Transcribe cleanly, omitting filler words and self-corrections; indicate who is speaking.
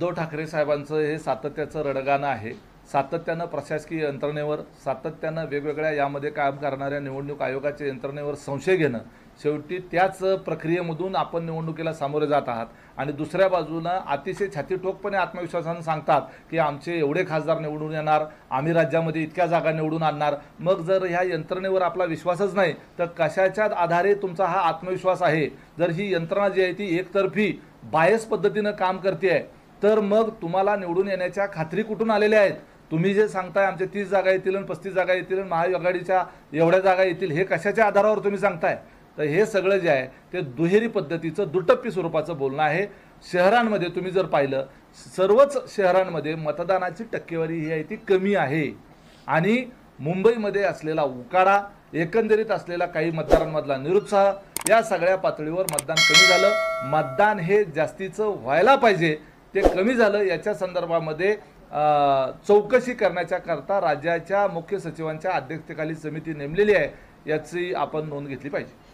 Speaker 1: उद्धव ठाकरे साहेबांचं हे सातत्याचं रडगाणं आहे। सातत्यानं प्रशासकीय यंत्रणेवर, सातत्यानं वेगवेगळ्या यामध्ये काम करणाऱ्या निवडणूक आयोगाच्या यंत्रणेवर संशय घेणं, शेवटी त्याच प्रक्रियेमधून आपण निवडणुकीला सामोरे जात आहात। आणि दुसऱ्या बाजूनं अतिशय छातीठोकपणे आत्मविश्वासानं सांगतात की आमचे एवढे खासदार निवडून येणार, आम्ही राज्यामध्ये इतक्या जागा निवडून आणणार। मग जर ह्या यंत्रणेवर आपला विश्वासच नाही तर कशाच्या आधारे तुमचा हा आत्मविश्वास आहे? जर ही यंत्रणा जी आहे ती एकतर्फी बायस पद्धतीनं काम करते तर मग तुम्हाला निवडून येण्याच्या खात्री कुठून आलेल्या आहेत? तुम्ही जे सांगताय आमचे 30 जागा येतील आणि 35 जागा येतील आणि महाआघाडीच्या एवढ्या जागा येतील, हे कशाच्या आधारावर तुम्ही सांगताय? तर हे सगळं जे आहे ते दुहेरी पद्धतीचं दुटप्पी स्वरूपाचं बोलणं आहे। शहरांमध्ये तुम्ही जर पाहिलं, सर्वच शहरांमध्ये मतदानाची टक्केवारी ही आहे ती कमी आहे आणि मुंबईमध्ये असलेला उकाडा, एकंदरीत असलेला काही मतदारांमधला निरुत्साह, या सगळ्या पातळीवर मतदान कमी झालं। मतदान हे जास्तीचं व्हायला पाहिजे, ते कमी झालं। याच्या संदर्भामध्ये चौकशी करण्याच्या करता राज्याच्या मुख्य सचिवांच्या अध्यक्षतेखाली समिती नेमलेली आहे, याची आपण नोंद घेतली पाहिजे।